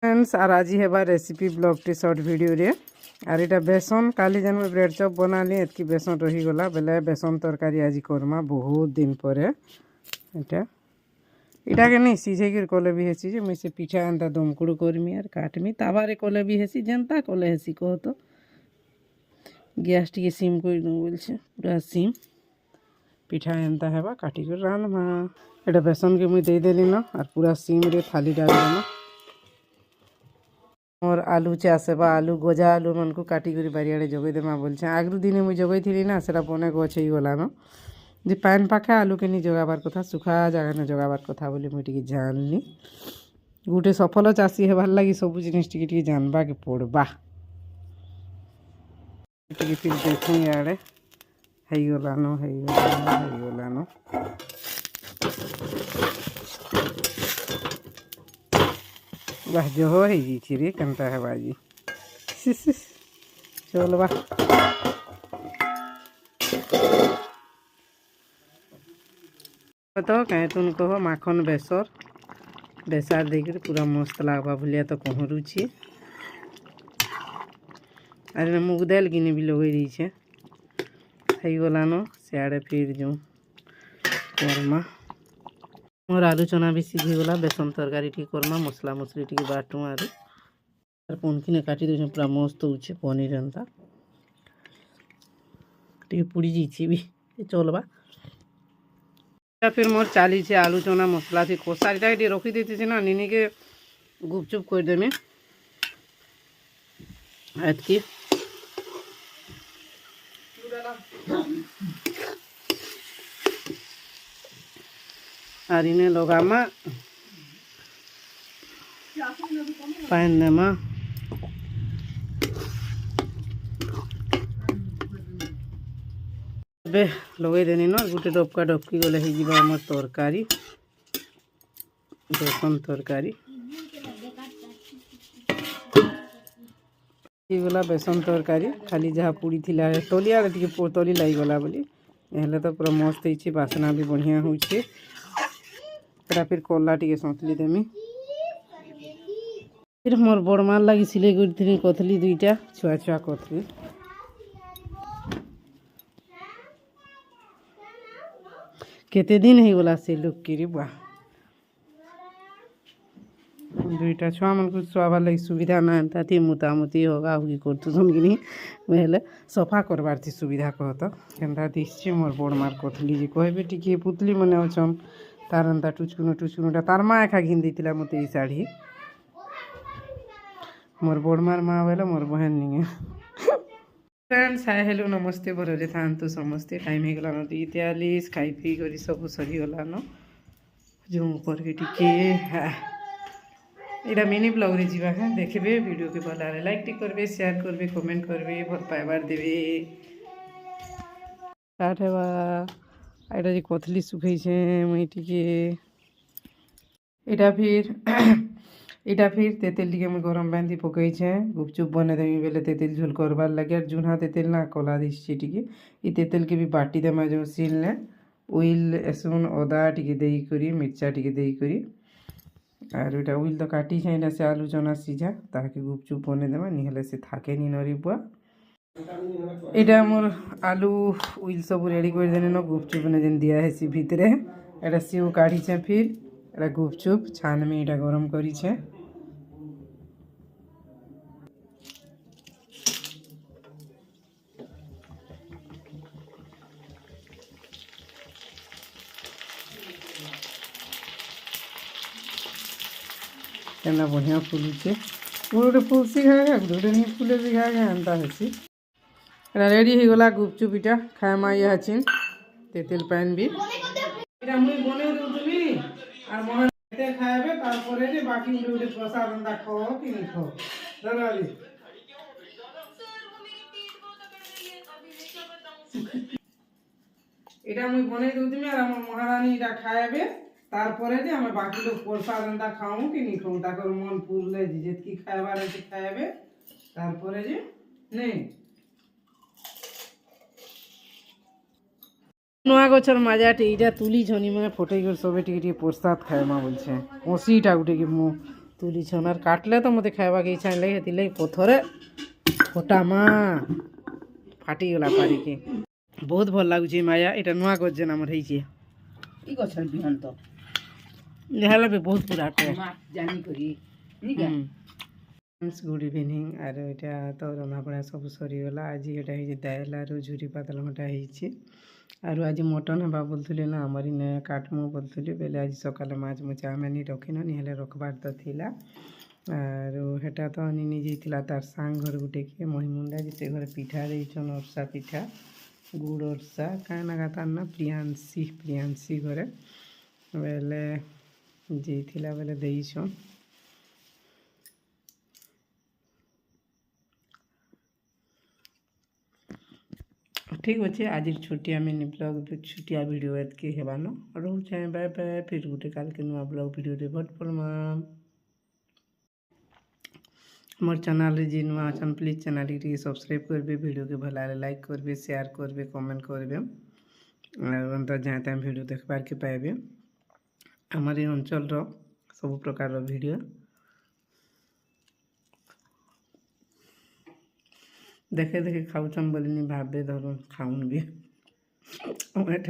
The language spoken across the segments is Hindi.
फ्रेंड्स আর আজি হেবা রেসিপি ব্লগটি শর্ট ভিডিওরে আর এটা বেসন কালি যেন ব্রেড চপ বনালি এতকি বেসন রহিগলা বেলে বেসন তরকারি আজি করমা বহুত দিন পরে এটাকে নেই সিঝেকি কলে বি হেসি যে মুই সে পিঠা এন্তা দমকুড়ু করমি আর কাটমি তাবারে কলে বি হেসি যেনতা কলে হেসি কহতো গ্যাস টিকে সিম করে দেবো বলছে পুরা সিম পিঠা এন্তা হেবা কাটি করে রান্না এটা বেসনকে মুই দিয়ে দেলি না আর পুরা সিম রে থালি ডালি না मोर आलू चाष है आलू गजा आलू मन को काटी कर बारियाड़े जगई देमा बोलছে आगरू दिने मुझे जगई थी ना सेटा बने गछ ही गलानो जे पान पाखे आलू के नहीं जगाबार कथा सुखा जगह न जगाबार कथा बोली मुझे टिके जानली गोटे सफल चाषी हेबार लगी सब जिनिस टिके जानबा के पड़बा टिके फिर देखूँ इे हो गलानो वाह जो हो रे कंता है बाजी चलो वाह तो कहे तुम कहो माखन बेसार देकर पूरा मस्त लगवा भलिया तो कहरुची अरे मुग दाल गिने भी लगे रही है गलानो सियाड़े फिर जो करमा मोर आलू चना भी सीझीगला बेसन तरकारी टी करमा मसला मसली टी बाटू आर पनखिने काटी दे पूरा मस्त होचे पनीर एंता टी पुड़ी जाइए भी चलबा फिर मोर चाली आलू चना मसला थी कोसारीटा रखी देती ना निनी के गुपचुप कर देमी एतकी और इन्हें लगामा पान देमा लगे देनी ना गोटे डबका डबकी गले हो तरकारी बेसन तरकारी गला बेसन तरकारी खाली जहाँ पुड़ी थी तलिया टे तली लगिगला बोली हेल्ले तो पूरा मस्त हो बासना भी बढ़िया हो फिर कला टे सतली देमी फिर मोर बड़मार लगी सिलाई करी कथली दुईटा छुआ छुआ कथली केते दिन हो गला से लोक की बुआ दुईटा छुआ मन को शुआबार लगी सुविधा ना एंता थी मुतामुती होगा हुई करतु सुन कि हेल्ले सफा करवार थी सुविधा कहत केन्ता दिशे मोर बड़मार कथली जे कहबे टिके पुतली मने अछन तार एंता टुचकुनुटा तार माँ एका घिन देती मत ये शाढ़ी मोर बड़मार माँ बोले मोर बहन नहीं फ्रेंड्स हाय हेलो नमस्ते भरे था समस्ते टाइम हो गलान 2:43 खाई पी कर सब सरीगलान जो ऊपर के टिके यहाँ मिनी ब्लॉग रे जीवा है देखबे वीडियो के भल लाइक टी करबे शेयर करबे कमेंट करबे भल पाइबार देबे स्टार्ट हेबा এটা যে কথলি শুকাইছে মুইটিকে এটা ফির তেতেল টিকে মুই গরম পানি দিয়ে পকাইছে গুপচুপ বনে দেমি বেলে তেতেল ঝোল করবার লাগে আর জুনহা তেতেল না কলা দিচ্ছি টিকে এই তেতেলকে भी বাটি দেমা जो সিলনে উইল এসুন অদা টিকে দেই করি মির্চা টিকে দেই করি আর ওইটা উইল তো কাটিছে এটা সে আলু চনা সিঝা তাকে গুপচুপ বনে দেমা নিহলে সে থাকে নি নরিবুয়া এটা মোর आलू उइल सब रेडी कर देने न गुपचुप ने जेन दिया है सी भितरे एटा सीउ काढ़ी छे फिर एटा गुपचुप छान में एटा गरम करी छे केना बढ़िया फुलुचे गोटे फुलसी खा गोटे नहीं फुले भी खा एंता हेसी रेडी हो गला गुपचुप इटा खाए मा ये हचिन तेतेल पैन भी इटा मुई बने दूतमी और मोहन ते खाएबे तार परे जे बाकी उडे प्रसाद अंदा खाओ कि नहीं खाओ दलाली इटा मुई बने दूतमी और हमर महारानी इटा खाएबे तार परे जे हम बाकी लोग प्रसाद अंदा खाओ कि नहीं खाओ ताकर मन पुरले जेतकी खाएबार আছে खाएबे तार परे जे नहीं नुआ गचर मजाटे इटा तुली छनी मैं फटई कर सबे टिके प्रसाद खाए माँ बोलছে कषीटा गोटे कि मु तुलीछन और काटले तो मत खावा के इच्छा नहीं लगे पथरे फटामा फाटीगला पारिके बहुत भल लगुच माया यहाँ नुआ गछ जेन आम ई गछर बिहन तो भी बहुत पूरा जानी करी गुड इवनिंग आर यहाँ तो रंधा बड़ा सब सरीगला आज यहाँ दाल आर झुरी पातल घंटा आर आज मटन हवा बोलते ना आमर इन काटमु बोलते बेले आज सकाले माछ मुछ आम नहीं रखिन निहले रखबार तो थिला आर हेटा तो आनी नहीं तार सांग घर गुटे किए महिमुंडा जिते घर पिठा देछन अरसा पिठा गुड़ अरसा क्या ना तार ना प्रियांशी घरे बेले जेला बेले देछन ठीक अच्छे आज छुट्टिया मिनी ब्लॉग छुट्टिया वीडियो एतके हेबान रोचे बाय बाय फिर गोटे काल के नुआ ब्लॉग वीडियो रे भट प्रणाम मोर चैनल जी नुआ अछन प्लीज चैनल के सब्सक्राइब करबे वीडियो के भला लाइक करबे शेयर करबे कमेंट करबे और जहाँ तक वीडियो देखबार के पाइबे आमर ये अंचल सब प्रकार वीडियो देखे देखे खाऊन बोलनी भावे धरुन खाऊन भी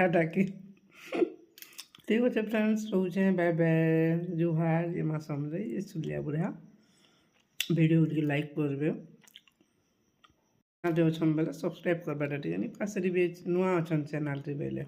डाकी ठीक अच्छे फ्रेंड्स रोचे बाय बाय जुहार ये माँ समझे ये सुलिया बुढ़ा वीडियो के लाइक करबे जो अच्छन बेले सब्सक्राइब करबा ठीक है पास नुआ अच्छन चैनल बेले